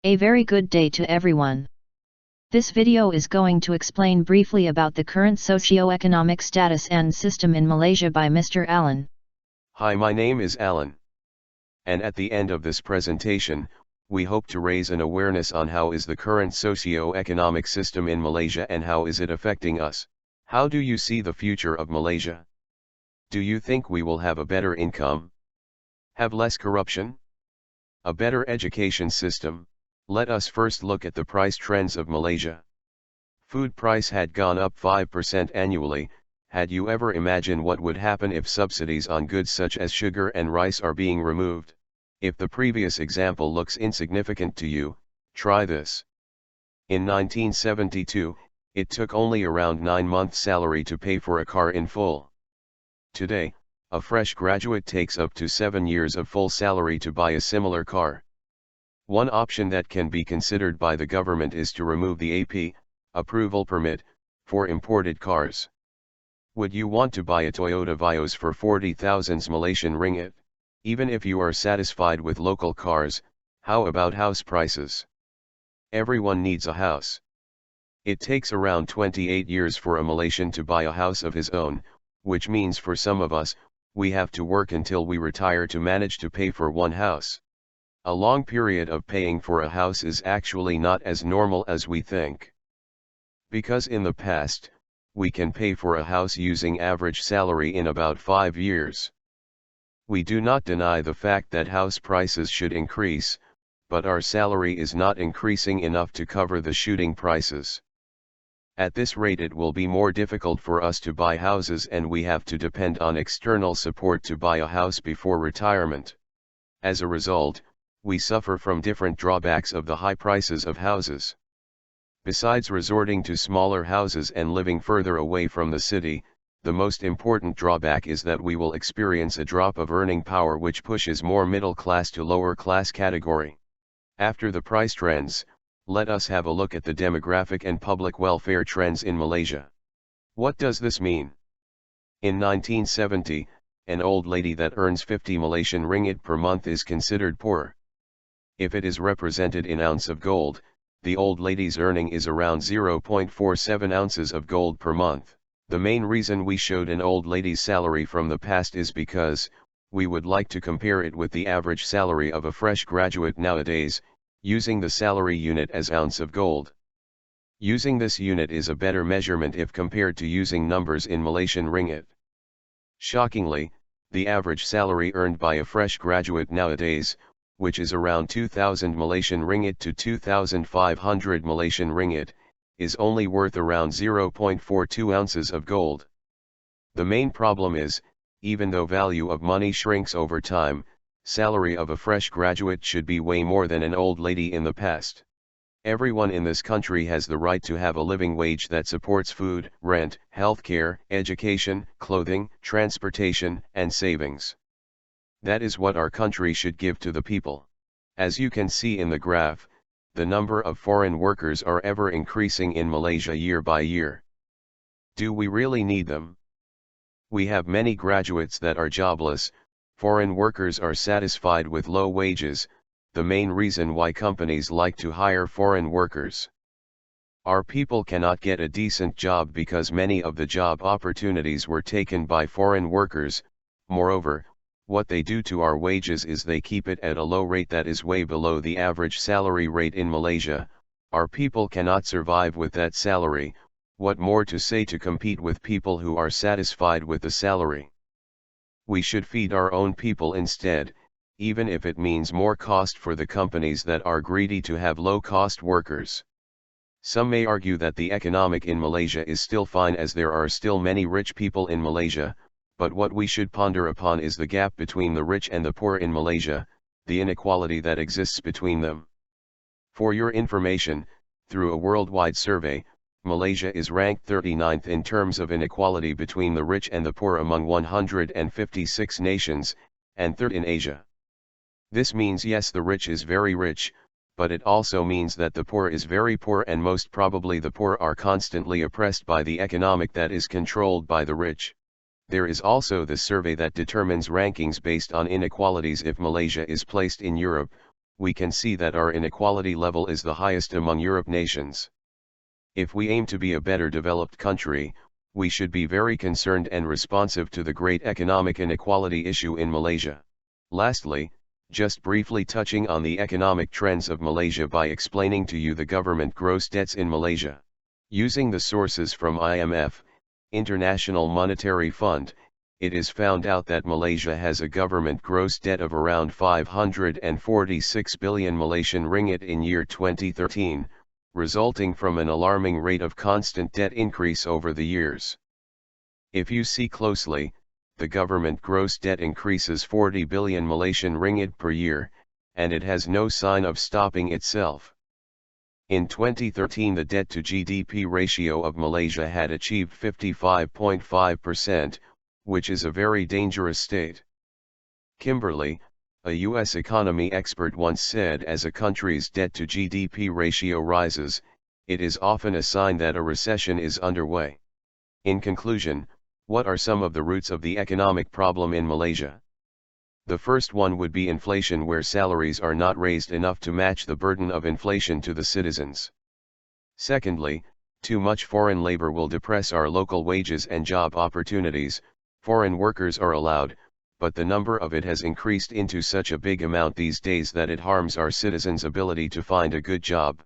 A very good day to everyone. This video is going to explain briefly about the current socio-economic status and system in Malaysia by Mr. Alan. Hi, my name is Alan. And at the end of this presentation, we hope to raise an awareness on how is the current socio-economic system in Malaysia and how is it affecting us. How do you see the future of Malaysia? Do you think we will have a better income? Have less corruption? A better education system? Let us first look at the price trends of Malaysia. Food price had gone up 5% annually. Had you ever imagined what would happen if subsidies on goods such as sugar and rice are being removed? If the previous example looks insignificant to you, try this. In 1972, it took only around 9 months' salary to pay for a car in full. Today, a fresh graduate takes up to 7 years of full salary to buy a similar car. One option that can be considered by the government is to remove the AP, approval permit, for imported cars. Would you want to buy a Toyota Vios for 40,000 Malaysian ringgit? Even if you are satisfied with local cars, how about house prices? Everyone needs a house. It takes around 28 years for a Malaysian to buy a house of his own, which means for some of us, we have to work until we retire to manage to pay for one house. A long period of paying for a house is actually not as normal as we think. Because in the past, we can pay for a house using average salary in about 5 years. We do not deny the fact that house prices should increase, but our salary is not increasing enough to cover the shooting prices. At this rate it will be more difficult for us to buy houses and we have to depend on external support to buy a house before retirement. As a result, we suffer from different drawbacks of the high prices of houses. Besides resorting to smaller houses and living further away from the city, the most important drawback is that we will experience a drop of earning power which pushes more middle class to lower class category. After the price trends, let us have a look at the demographic and public welfare trends in Malaysia. What does this mean? In 1970, an old lady that earns 50 Malaysian ringgit per month is considered poor. If it is represented in ounce of gold, the old lady's earning is around 0.47 ounces of gold per month. The main reason we showed an old lady's salary from the past is because, we would like to compare it with the average salary of a fresh graduate nowadays, using the salary unit as ounce of gold. Using this unit is a better measurement if compared to using numbers in Malaysian ringgit. Shockingly, the average salary earned by a fresh graduate nowadays, which is around 2,000 Malaysian ringgit to 2,500 Malaysian ringgit, is only worth around 0.42 ounces of gold. The main problem is, even though value of money shrinks over time, salary of a fresh graduate should be way more than an old lady in the past. Everyone in this country has the right to have a living wage that supports food, rent, healthcare, education, clothing, transportation, and savings. That is what our country should give to the people. As you can see in the graph, the number of foreign workers are ever increasing in Malaysia year by year. Do we really need them? We have many graduates that are jobless. Foreign workers are satisfied with low wages, the main reason why companies like to hire foreign workers. Our people cannot get a decent job because many of the job opportunities were taken by foreign workers. Moreover, what they do to our wages is they keep it at a low rate that is way below the average salary rate in Malaysia. Our people cannot survive with that salary, what more to say to compete with people who are satisfied with the salary? We should feed our own people instead, even if it means more cost for the companies that are greedy to have low-cost workers. Some may argue that the economic in Malaysia is still fine as there are still many rich people in Malaysia, but what we should ponder upon is the gap between the rich and the poor in Malaysia, the inequality that exists between them. For your information, through a worldwide survey, Malaysia is ranked 39th in terms of inequality between the rich and the poor among 156 nations, and 3rd in Asia. This means yes, the rich is very rich, but it also means that the poor is very poor, and most probably the poor are constantly oppressed by the economic that is controlled by the rich. There is also the survey that determines rankings based on inequalities. If Malaysia is placed in Europe, we can see that our inequality level is the highest among Europe nations. If we aim to be a better developed country, we should be very concerned and responsive to the great economic inequality issue in Malaysia. Lastly, just briefly touching on the economic trends of Malaysia by explaining to you the government gross debts in Malaysia. Using the sources from IMF, International Monetary Fund, it is found out that Malaysia has a government gross debt of around 546 billion Malaysian ringgit in year 2013, resulting from an alarming rate of constant debt increase over the years. If you see closely, the government gross debt increases 40 billion Malaysian ringgit per year, and it has no sign of stopping itself. In 2013 the debt to GDP ratio of Malaysia had achieved 55.5%, which is a very dangerous state. Kimberly, a U.S. economy expert once said, as a country's debt to GDP ratio rises, it is often a sign that a recession is underway. In conclusion, what are some of the roots of the economic problem in Malaysia? The first one would be inflation, where salaries are not raised enough to match the burden of inflation to the citizens. Secondly, too much foreign labor will depress our local wages and job opportunities. Foreign workers are allowed, but the number of it has increased into such a big amount these days that it harms our citizens' ability to find a good job.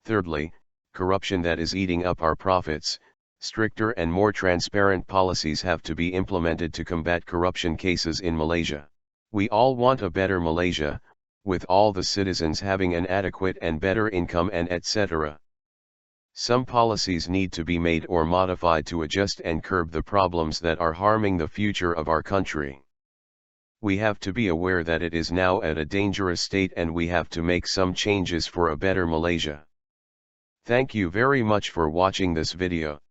Thirdly, corruption that is eating up our profits. Stricter and more transparent policies have to be implemented to combat corruption cases in Malaysia. We all want a better Malaysia, with all the citizens having an adequate and better income and etc. Some policies need to be made or modified to adjust and curb the problems that are harming the future of our country. We have to be aware that it is now at a dangerous state and we have to make some changes for a better Malaysia. Thank you very much for watching this video.